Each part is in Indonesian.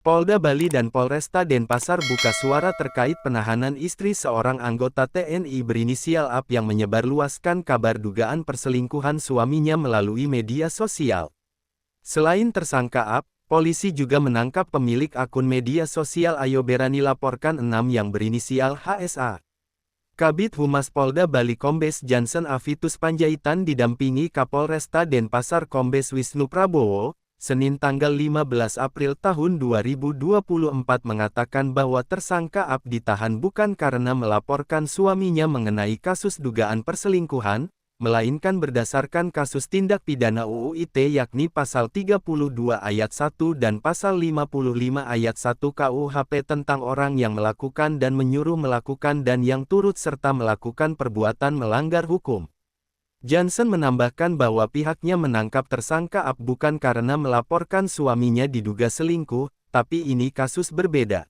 Polda Bali dan Polresta Denpasar buka suara terkait penahanan istri seorang anggota TNI berinisial AP yang menyebarluaskan kabar dugaan perselingkuhan suaminya melalui media sosial. Selain tersangka AP, polisi juga menangkap pemilik akun media sosial Ayo Berani Laporkan 6 yang berinisial HSA. Kabid Humas Polda Bali Kombes Jansen Avitus Panjaitan didampingi Kapolresta Denpasar Kombes Wisnu Prabowo, Senin tanggal 15 April tahun 2024 mengatakan bahwa tersangka AP ditahan bukan karena melaporkan suaminya mengenai kasus dugaan perselingkuhan, melainkan berdasarkan kasus tindak pidana UU ITE yakni Pasal 32 Ayat 1 dan Pasal 55 Ayat 1 KUHP tentang orang yang melakukan dan menyuruh melakukan dan yang turut serta melakukan perbuatan melanggar hukum. Jansen menambahkan bahwa pihaknya menangkap tersangka AP bukan karena melaporkan suaminya diduga selingkuh, tapi ini kasus berbeda.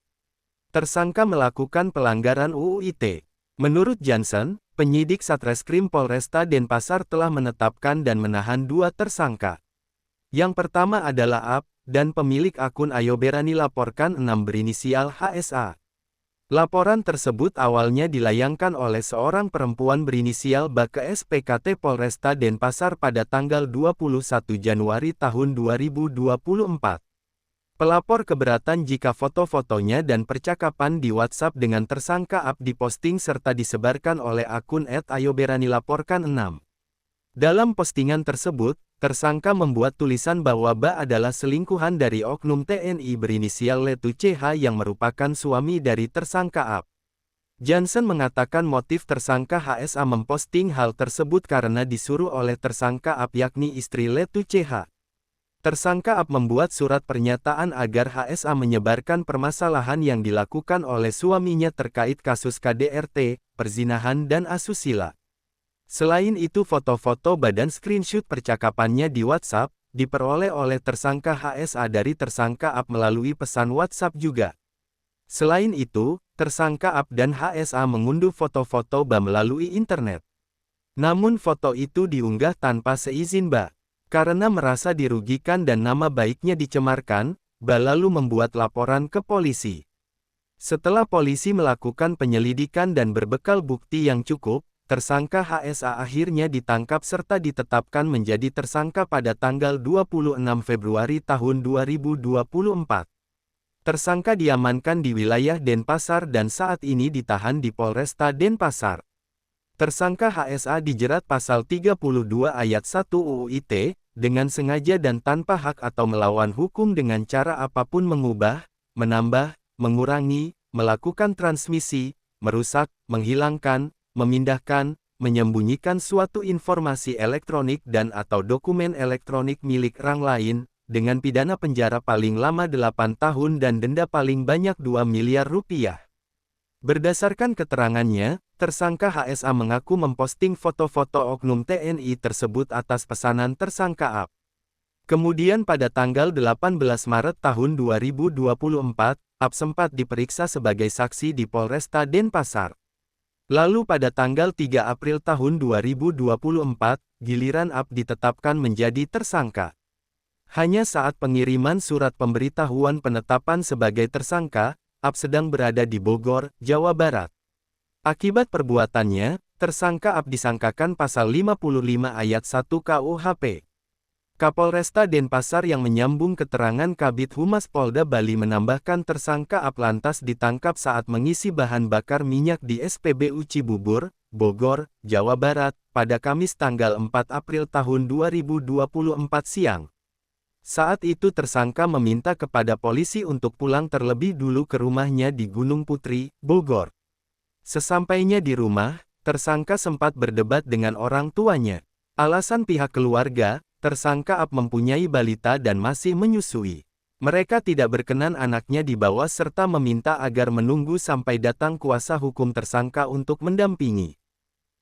Tersangka melakukan pelanggaran UU ITE. Menurut Jansen, penyidik Satreskrim Polresta Denpasar telah menetapkan dan menahan 2 tersangka. Yang pertama adalah AP, dan pemilik akun Ayo Berani Laporkan 6 berinisial HSA. Laporan tersebut awalnya dilayangkan oleh seorang perempuan berinisial BA ke SPKT Polresta Denpasar pada tanggal 21 Januari tahun 2024. Pelapor keberatan jika foto-fotonya dan percakapan di WhatsApp dengan tersangka AP diposting serta disebarkan oleh akun @ayoberanilaporkan6. Dalam postingan tersebut, tersangka membuat tulisan bahwa BA adalah selingkuhan dari oknum TNI berinisial Letu CH yang merupakan suami dari tersangka AP. Jansen mengatakan motif tersangka HSA memposting hal tersebut karena disuruh oleh tersangka AP yakni istri Letu CH. Tersangka AP membuat surat pernyataan agar HSA menyebarkan permasalahan yang dilakukan oleh suaminya terkait kasus KDRT, perzinahan dan asusila. Selain itu foto-foto dan screenshot percakapannya di WhatsApp, diperoleh oleh tersangka HSA dari tersangka AP melalui pesan WhatsApp juga. Selain itu, tersangka AP dan HSA mengunduh foto-foto BA melalui internet. Namun foto itu diunggah tanpa seizin BA. Karena merasa dirugikan dan nama baiknya dicemarkan, BA lalu membuat laporan ke polisi. Setelah polisi melakukan penyelidikan dan berbekal bukti yang cukup, tersangka HSA akhirnya ditangkap serta ditetapkan menjadi tersangka pada tanggal 26 Februari tahun 2024. Tersangka diamankan di wilayah Denpasar dan saat ini ditahan di Polresta Denpasar. Tersangka HSA dijerat pasal 32 ayat 1 UU ITE, dengan sengaja dan tanpa hak atau melawan hukum dengan cara apapun mengubah, menambah, mengurangi, melakukan transmisi, merusak, menghilangkan, memindahkan, menyembunyikan suatu informasi elektronik dan atau dokumen elektronik milik orang lain, dengan pidana penjara paling lama 8 tahun dan denda paling banyak 2 miliar rupiah. Berdasarkan keterangannya, tersangka HSA mengaku memposting foto-foto oknum TNI tersebut atas pesanan tersangka AP. Kemudian pada tanggal 18 Maret tahun 2024, AP sempat diperiksa sebagai saksi di Polresta Denpasar. Lalu pada tanggal 3 April tahun 2024, giliran AP ditetapkan menjadi tersangka. Hanya saat pengiriman surat pemberitahuan penetapan sebagai tersangka, AP sedang berada di Bogor, Jawa Barat. Akibat perbuatannya, tersangka AP disangkakan pasal 55 ayat 1 KUHP. Kapolresta Denpasar yang menyambung keterangan Kabid Humas Polda Bali menambahkan tersangka AP lantas ditangkap saat mengisi bahan bakar minyak di SPBU Cibubur, Bogor, Jawa Barat, pada Kamis tanggal 4 April tahun 2024 siang. Saat itu tersangka meminta kepada polisi untuk pulang terlebih dulu ke rumahnya di Gunung Putri, Bogor. Sesampainya di rumah, tersangka sempat berdebat dengan orang tuanya. Alasan pihak keluarga, tersangka AP mempunyai balita dan masih menyusui. Mereka tidak berkenan anaknya dibawa serta meminta agar menunggu sampai datang kuasa hukum tersangka untuk mendampingi.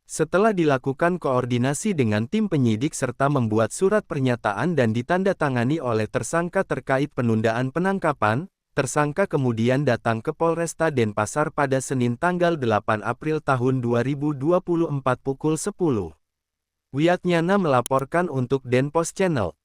Setelah dilakukan koordinasi dengan tim penyidik serta membuat surat pernyataan dan ditandatangani oleh tersangka terkait penundaan penangkapan, tersangka kemudian datang ke Polresta Denpasar pada Senin tanggal 8 April tahun 2024 pukul 10. Wiatnyana melaporkan untuk Denpos Channel.